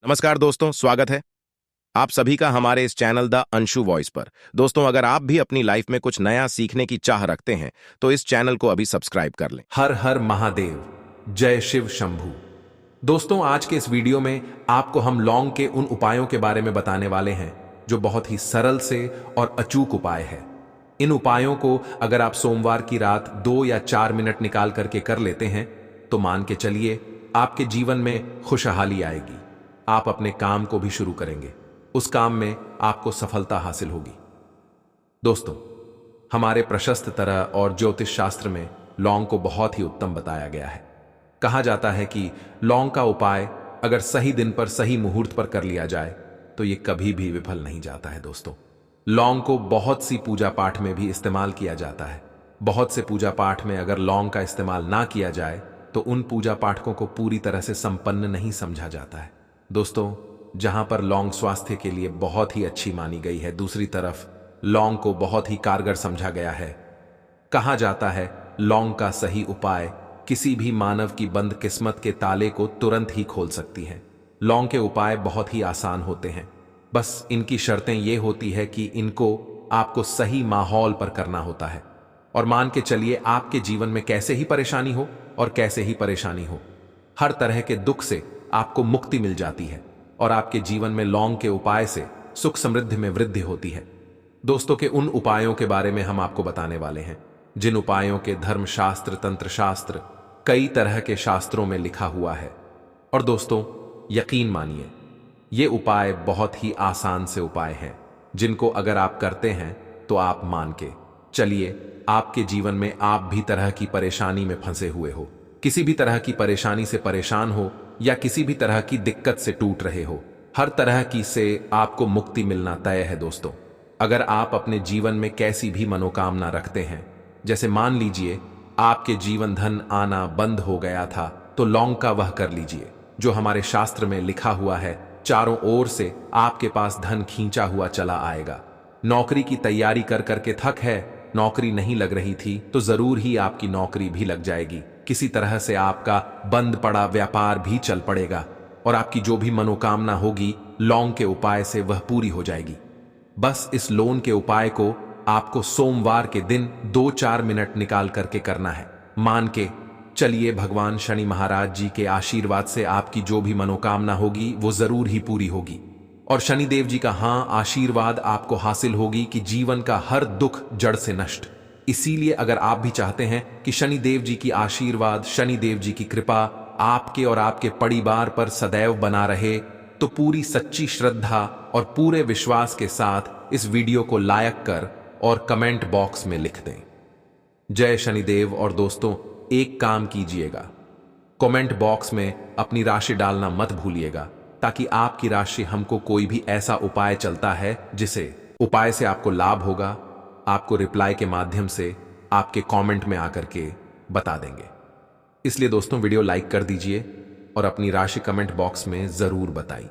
नमस्कार दोस्तों, स्वागत है आप सभी का हमारे इस चैनल द अंशु वॉइस पर। दोस्तों, अगर आप भी अपनी लाइफ में कुछ नया सीखने की चाह रखते हैं तो इस चैनल को अभी सब्सक्राइब कर लें। हर हर महादेव, जय शिव शंभू। दोस्तों, आज के इस वीडियो में आपको हम लौंग के उन उपायों के बारे में बताने वाले हैं जो बहुत ही सरल से और अचूक उपाय है। इन उपायों को अगर आप सोमवार की रात 2 या 4 मिनट निकाल करके कर लेते हैं तो मान के चलिए आपके जीवन में खुशहाली आएगी। आप अपने काम को भी शुरू करेंगे, उस काम में आपको सफलता हासिल होगी। दोस्तों, हमारे प्रशस्त तरह और ज्योतिष शास्त्र में लौंग को बहुत ही उत्तम बताया गया है। कहा जाता है कि लौंग का उपाय अगर सही दिन पर सही मुहूर्त पर कर लिया जाए तो यह कभी भी विफल नहीं जाता है। दोस्तों, लौंग को बहुत सी पूजा पाठ में भी इस्तेमाल किया जाता है। बहुत से पूजा पाठ में अगर लौंग का इस्तेमाल ना किया जाए तो उन पूजा पाठकों को पूरी तरह से संपन्न नहीं समझा जाता है। दोस्तों, जहां पर लौंग स्वास्थ्य के लिए बहुत ही अच्छी मानी गई है, दूसरी तरफ लौंग को बहुत ही कारगर समझा गया है। कहा जाता है लौंग का सही उपाय किसी भी मानव की बंद किस्मत के ताले को तुरंत ही खोल सकती है। लौंग के उपाय बहुत ही आसान होते हैं, बस इनकी शर्तें ये होती है कि इनको आपको सही माहौल पर करना होता है। और मान के चलिए आपके जीवन में कैसे ही परेशानी हो और कैसे ही परेशानी हो, हर तरह के दुख से आपको मुक्ति मिल जाती है और आपके जीवन में लौंग के उपाय से सुख समृद्धि में वृद्धि होती है। दोस्तों, के उन उपायों के बारे में हम आपको बताने वाले हैं जिन उपायों के धर्मशास्त्र, तंत्र शास्त्र, कई तरह के शास्त्रों में लिखा हुआ है। और दोस्तों, यकीन मानिए ये उपाय बहुत ही आसान से उपाय हैं जिनको अगर आप करते हैं तो आप मान के चलिए आपके जीवन में आप भी तरह की परेशानी में फंसे हुए हो, किसी भी तरह की परेशानी से परेशान हो या किसी भी तरह की दिक्कत से टूट रहे हो, हर तरह की से आपको मुक्ति मिलना तय है। दोस्तों, अगर आप अपने जीवन में कैसी भी मनोकामना रखते हैं, जैसे मान लीजिए आपके जीवन धन आना बंद हो गया था, तो लौंग का वह कर लीजिए जो हमारे शास्त्र में लिखा हुआ है। चारों ओर से आपके पास धन खींचा हुआ चला आएगा। नौकरी की तैयारी कर करके थक है, नौकरी नहीं लग रही थी तो जरूर ही आपकी नौकरी भी लग जाएगी। किसी तरह से आपका बंद पड़ा व्यापार भी चल पड़ेगा और आपकी जो भी मनोकामना होगी लौंग के उपाय से वह पूरी हो जाएगी। बस इस लौंग के उपाय को आपको सोमवार के दिन 2-4 मिनट निकाल करके करना है। मान के चलिए भगवान शनि महाराज जी के आशीर्वाद से आपकी जो भी मनोकामना होगी वो जरूर ही पूरी होगी और शनिदेव जी का आशीर्वाद आपको हासिल होगी कि जीवन का हर दुख जड़ से नष्ट। इसीलिए अगर आप भी चाहते हैं कि शनिदेव जी की आशीर्वाद, शनिदेव जी की कृपा आपके और आपके परिवार पर सदैव बना रहे, तो पूरी सच्ची श्रद्धा और पूरे विश्वास के साथ इस वीडियो को लाइक कर और कमेंट बॉक्स में लिख दें जय शनिदेव। और दोस्तों, एक काम कीजिएगा, कमेंट बॉक्स में अपनी राशि डालना मत भूलिएगा, ताकि आपकी राशि हमको कोई भी ऐसा उपाय चलता है जिसे उपाय से आपको लाभ होगा, आपको रिप्लाई के माध्यम से आपके कमेंट में आकर के बता देंगे। इसलिए दोस्तों, वीडियो लाइक कर दीजिए और अपनी राशि कमेंट बॉक्स में जरूर बताइए।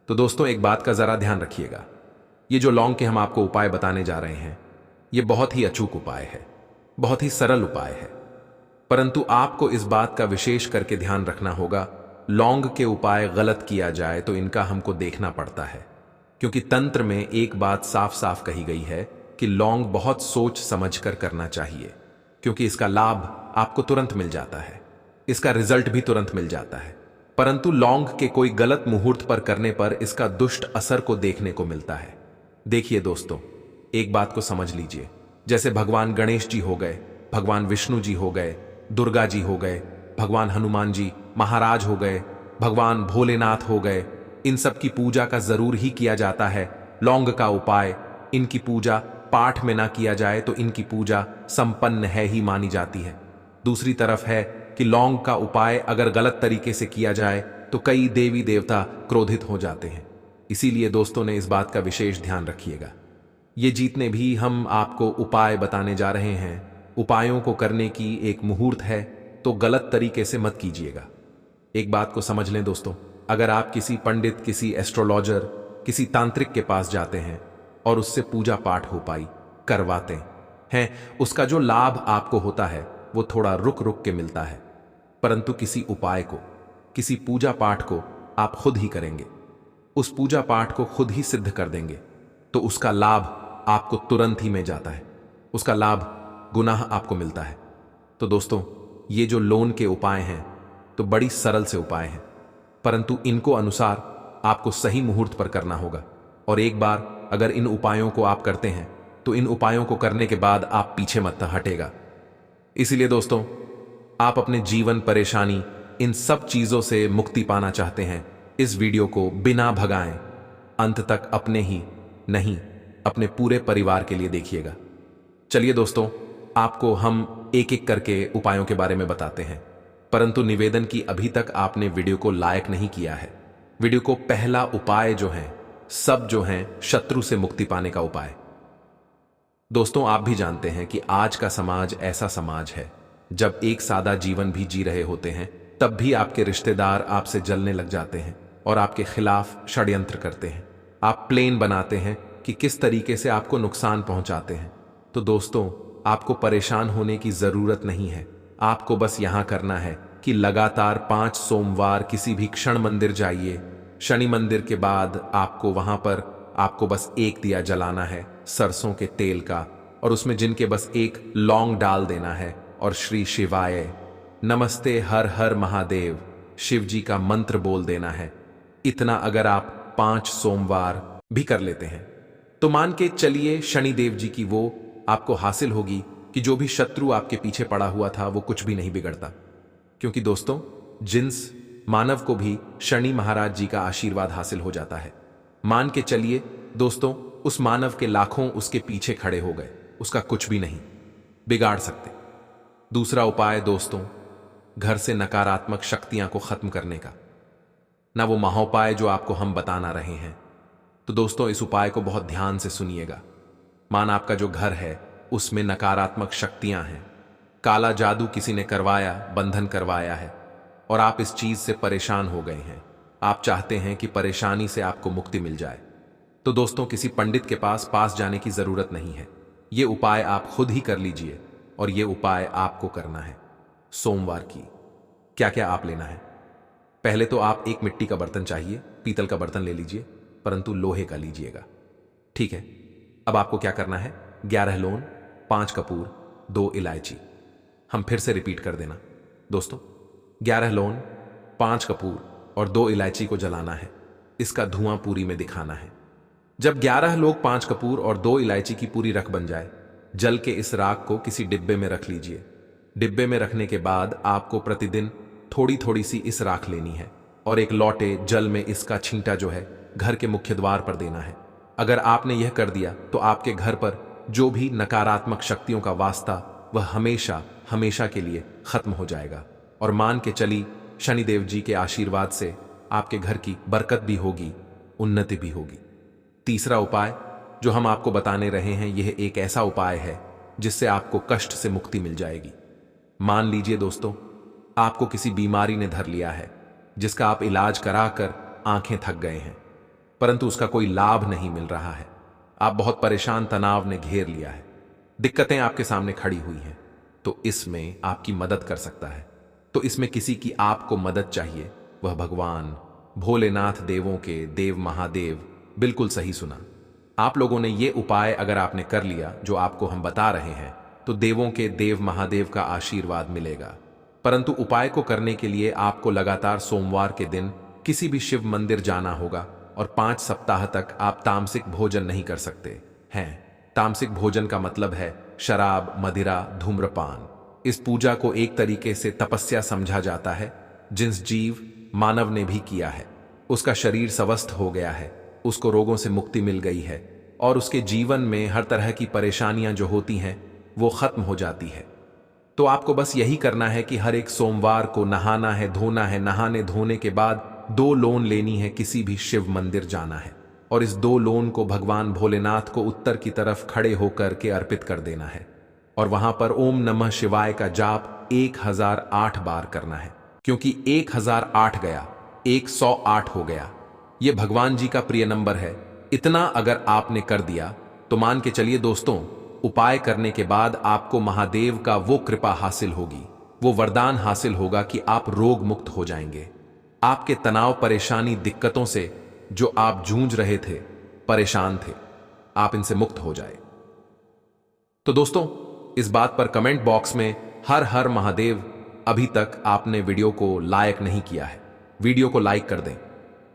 तो दोस्तों, एक बात का जरा ध्यान रखिएगा, ये जो लौंग के हम आपको उपाय बताने जा रहे हैं ये बहुत ही अचूक उपाय है, बहुत ही सरल उपाय है, परंतु आपको इस बात का विशेष करके ध्यान रखना होगा, लौंग के उपाय गलत किया जाए तो इनका हमको देखना पड़ता है। क्योंकि तंत्र में एक बात साफ साफ कही गई है कि लौंग बहुत सोच समझ कर करना चाहिए, क्योंकि इसका लाभ आपको तुरंत मिल जाता है, इसका रिजल्ट भी तुरंत मिल जाता है। परंतु लौंग के कोई गलत मुहूर्त पर करने पर इसका दुष्ट असर को देखने को मिलता है। देखिए दोस्तों, एक बात को समझ लीजिए, जैसे भगवान गणेश जी हो गए, भगवान विष्णु जी हो गए, दुर्गा जी हो गए, भगवान हनुमान जी महाराज हो गए, भगवान भोलेनाथ हो गए, इन सब की पूजा का जरूर ही किया जाता है। लौंग का उपाय, इनकी पूजा पाठ में ना किया जाए तो इनकी पूजा संपन्न है ही मानी जाती है। दूसरी तरफ है कि लौंग का उपाय अगर गलत तरीके से किया जाए तो कई देवी देवता क्रोधित हो जाते हैं। इसीलिए दोस्तों ने इस बात का विशेष ध्यान रखिएगा। ये जितने भी हम आपको उपाय बताने जा रहे हैं, उपायों को करने की एक मुहूर्त है, तो गलत तरीके से मत कीजिएगा। एक बात को समझ लें दोस्तों, अगर आप किसी पंडित, किसी एस्ट्रोलॉजर, किसी तांत्रिक के पास जाते हैं और उससे पूजा पाठ हो पाई करवाते हैं, उसका जो लाभ आपको होता है वो थोड़ा रुक रुक के मिलता है। परंतु किसी उपाय को, किसी पूजा पाठ को आप खुद ही करेंगे उस पूजा पाठ को खुद ही सिद्ध कर देंगे, तो उसका लाभ आपको तुरंत ही मिल जाता है, उसका लाभ गुनाह आपको मिलता है। तो दोस्तों, ये जो लोन के उपाय हैं तो बड़ी सरल से उपाय हैं, परंतु इनको अनुसार आपको सही मुहूर्त पर करना होगा। और एक बार अगर इन उपायों को आप करते हैं तो इन उपायों को करने के बाद आप पीछे मत हटेगा। इसीलिए दोस्तों, आप अपने जीवन परेशानी इन सब चीजों से मुक्ति पाना चाहते हैं, इस वीडियो को बिना भगाएं अंत तक अपने ही नहीं अपने पूरे परिवार के लिए देखिएगा। चलिए दोस्तों, आपको हम एक एक करके उपायों के बारे में बताते हैं, परंतु निवेदन की अभी तक आपने वीडियो को लाइक नहीं किया है। वीडियो को पहला उपाय जो है, सब जो हैं शत्रु से मुक्ति पाने का उपाय। दोस्तों, आप भी जानते हैं कि आज का समाज ऐसा समाज है, जब एक सादा जीवन भी जी रहे होते हैं तब भी आपके रिश्तेदार आपसे जलने लग जाते हैं और आपके खिलाफ षड्यंत्र करते हैं। आप प्लान बनाते हैं कि किस तरीके से आपको नुकसान पहुंचाते हैं। तो दोस्तों, आपको परेशान होने की जरूरत नहीं है। आपको बस यहां करना है कि लगातार 5 सोमवार किसी भी क्षण मंदिर जाइए। शनि मंदिर के बाद आपको वहां पर आपको बस एक दिया जलाना है सरसों के तेल का, और उसमें जिनके बस एक लौंग डाल देना है और श्री शिवाय नमस्ते हर हर महादेव शिव जी का मंत्र बोल देना है। इतना अगर आप 5 सोमवार भी कर लेते हैं तो मान के चलिए शनिदेव जी की वो आपको हासिल होगी कि जो भी शत्रु आपके पीछे पड़ा हुआ था वो कुछ भी नहीं बिगड़ता। क्योंकि दोस्तों, जिन्स मानव को भी शनि महाराज जी का आशीर्वाद हासिल हो जाता है। मान के चलिए दोस्तों, उस मानव के लाखों उसके पीछे खड़े हो गए, उसका कुछ भी नहीं बिगाड़ सकते। दूसरा उपाय दोस्तों, घर से नकारात्मक शक्तियां को खत्म करने का, ना वो महाउपाय जो आपको हम बताना रहे हैं। तो दोस्तों, इस उपाय को बहुत ध्यान से सुनिएगा। मान आपका जो घर है उसमें नकारात्मक शक्तियां हैं, काला जादू किसी ने करवाया, बंधन करवाया है और आप इस चीज से परेशान हो गए हैं। आप चाहते हैं कि परेशानी से आपको मुक्ति मिल जाए। तो दोस्तों, किसी पंडित के पास जाने की जरूरत नहीं है। ये उपाय आप खुद ही कर लीजिए और ये उपाय आपको करना है सोमवार की। क्या क्या आप लेना है? पहले तो आप एक मिट्टी का बर्तन चाहिए, पीतल का बर्तन ले लीजिए, परंतु लोहे का लीजिएगा, ठीक है। अब आपको क्या करना है? 11 लौंग, 5 कपूर, 2 इलायची। हम फिर से रिपीट कर देना दोस्तों, 11 लौंग, 5 कपूर और 2 इलायची को जलाना है। इसका धुआं पूरी में दिखाना है। जब 11 लोग, 5 कपूर और 2 इलायची की पूरी रख बन जाए, जल के इस राख को किसी डिब्बे में रख लीजिए। डिब्बे में रखने के बाद आपको प्रतिदिन थोड़ी थोड़ी सी इस राख लेनी है और एक लोटे जल में इसका छींटा जो है घर के मुख्य द्वार पर देना है। अगर आपने यह कर दिया तो आपके घर पर जो भी नकारात्मक शक्तियों का वास्ता वह हमेशा हमेशा के लिए खत्म हो जाएगा। और मान के चली शनिदेव जी के आशीर्वाद से आपके घर की बरकत भी होगी, उन्नति भी होगी। तीसरा उपाय जो हम आपको बताने रहे हैं, यह एक ऐसा उपाय है जिससे आपको कष्ट से मुक्ति मिल जाएगी। मान लीजिए दोस्तों, आपको किसी बीमारी ने धर लिया है जिसका आप इलाज कराकर आंखें थक गए हैं, परंतु उसका कोई लाभ नहीं मिल रहा है। आप बहुत परेशान, तनाव ने घेर लिया है, दिक्कतें आपके सामने खड़ी हुई हैं। तो इसमें आपकी मदद कर सकता है। तो इसमें किसी की आपको मदद चाहिए, वह भगवान भोलेनाथ देवों के देव महादेव। बिल्कुल सही सुना। आप लोगों ने ये उपाय अगर आपने कर लिया जो आपको हम बता रहे हैं, तो देवों के देव महादेव का आशीर्वाद मिलेगा। परंतु उपाय को करने के लिए आपको लगातार सोमवार के दिन किसी भी शिव मंदिर जाना होगा और 5 सप्ताह तक आप तामसिक भोजन नहीं कर सकते हैं। तामसिक भोजन का मतलब है शराब, मदिरा, धूम्रपान। इस पूजा को एक तरीके से तपस्या समझा जाता है। जिस जीव मानव ने भी किया है, उसका शरीर स्वस्थ हो गया है, उसको रोगों से मुक्ति मिल गई है और उसके जीवन में हर तरह की परेशानियां जो होती हैं वो खत्म हो जाती है। तो आपको बस यही करना है कि हर एक सोमवार को नहाना है, धोना है। नहाने धोने के बाद 2 लोन लेनी है, किसी भी शिव मंदिर जाना है और इस 2 लोन को भगवान भोलेनाथ को उत्तर की तरफ खड़े होकर के अर्पित कर देना है और वहां पर ओम नमः शिवाय का जाप 1008 बार करना है। क्योंकि 1008 गया, 108 हो गया। यह भगवान जी का प्रिय नंबर है। इतना अगर आपने कर दिया तो मान के चलिए दोस्तों, उपाय करने के बाद आपको महादेव का वो कृपा हासिल होगी, वो वरदान हासिल होगा कि आप रोग मुक्त हो जाएंगे। आपके तनाव, परेशानी, दिक्कतों से जो आप जूझ रहे थे, परेशान थे, आप इनसे मुक्त हो जाए। तो दोस्तों, इस बात पर कमेंट बॉक्स में हर हर महादेव। अभी तक आपने वीडियो को लाइक नहीं किया है, वीडियो को लाइक कर दें।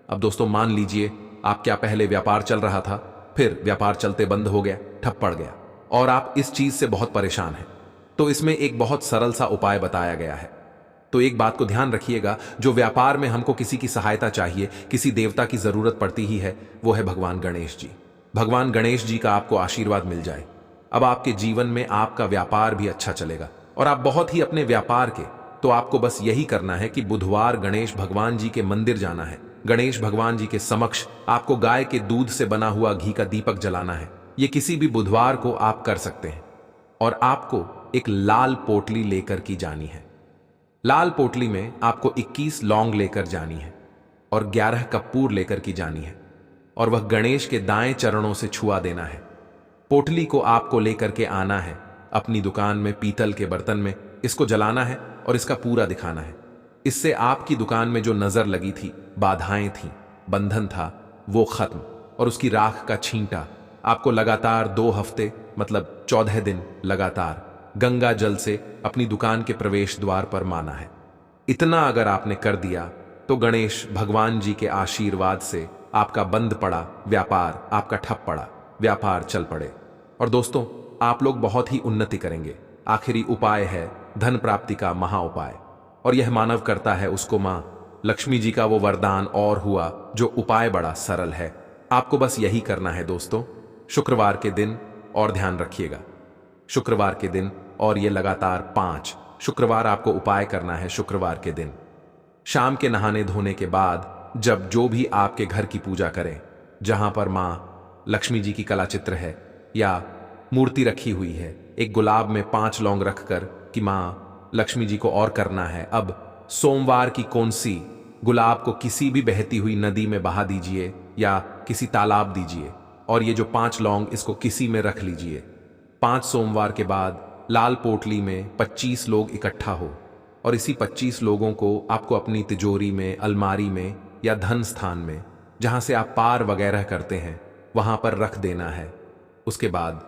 अब दोस्तों मान लीजिए आप क्या पहले व्यापार चल रहा था, फिर व्यापार चलते बंद हो गया, ठप पड़ गया, और आप इस चीज से बहुत परेशान हैं। तो इसमें एक बहुत सरल सा उपाय बताया गया है। तो एक बात को ध्यान रखिएगा, जो व्यापार में हमको किसी की सहायता चाहिए, किसी देवता की जरूरत पड़ती ही है, वो है भगवान गणेश जी। भगवान गणेश जी का आपको आशीर्वाद मिल जाए, अब आपके जीवन में आपका व्यापार भी अच्छा चलेगा और आप बहुत ही अपने व्यापार के। तो आपको बस यही करना है कि बुधवार गणेश भगवान जी के मंदिर जाना है, गणेश भगवान जी के समक्ष आपको गाय के दूध से बना हुआ घी का दीपक जलाना है। ये किसी भी बुधवार को आप कर सकते हैं। और आपको एक लाल पोटली लेकर की जानी है। लाल पोटली में आपको 21 लौंग लेकर जानी है और 11 कपूर लेकर की जानी है, और वह गणेश के दाएं चरणों से छुआ देना है। पोटली को आपको लेकर के आना है अपनी दुकान में, पीतल के बर्तन में इसको जलाना है और इसका पूरा दिखाना है। इससे आपकी दुकान में जो नजर लगी थी, बाधाएं थी, बंधन था, वो खत्म, और उसकी राख का छींटा आपको लगातार 2 हफ्ते मतलब 14 दिन लगातार गंगा जल से अपनी दुकान के प्रवेश द्वार पर माना है। इतना अगर आपने कर दिया तो गणेश भगवान जी के आशीर्वाद से आपका बंद पड़ा व्यापार, आपका ठप पड़ा व्यापार चल पड़े, और दोस्तों आप लोग बहुत ही उन्नति करेंगे। आखिरी उपाय है धन प्राप्ति का महा उपाय, और यह मानव करता है उसको मां लक्ष्मी जी का वो वरदान और हुआ, जो उपाय बड़ा सरल है। आपको बस यही करना है दोस्तों, शुक्रवार के दिन, और ध्यान रखिएगा शुक्रवार के दिन, और ये लगातार 5 शुक्रवार आपको उपाय करना है। शुक्रवार के दिन शाम के नहाने धोने के बाद जब जो भी आपके घर की पूजा करें, जहां पर मां लक्ष्मी जी की कला चित्र है या मूर्ति रखी हुई है, एक गुलाब में 5 लौंग रखकर कि मां लक्ष्मी जी को और करना है। अब सोमवार की कौनसी गुलाब को किसी भी बहती हुई नदी में बहा दीजिए या किसी तालाब दीजिए, और ये जो 5 लौंग इसको किसी में रख लीजिए। 5 सोमवार के बाद लाल पोटली में 25 लोग इकट्ठा हो, और इसी 25 लोगों को आपको अपनी तिजोरी में, अलमारी में या धन स्थान में, जहां से आप पार वगैरह करते हैं, वहां पर रख देना है। उसके बाद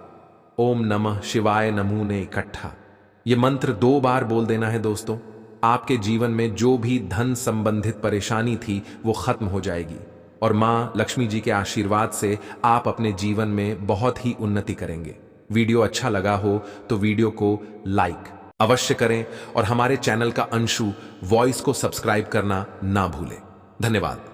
ओम नमः शिवाय नमो ने इकट्ठा ये मंत्र 2 बार बोल देना है दोस्तों। आपके जीवन में जो भी धन संबंधित परेशानी थी वो खत्म हो जाएगी, और मां लक्ष्मी जी के आशीर्वाद से आप अपने जीवन में बहुत ही उन्नति करेंगे। वीडियो अच्छा लगा हो तो वीडियो को लाइक अवश्य करें, और हमारे चैनल का अंशु वॉइस को सब्सक्राइब करना ना भूलें। धन्यवाद।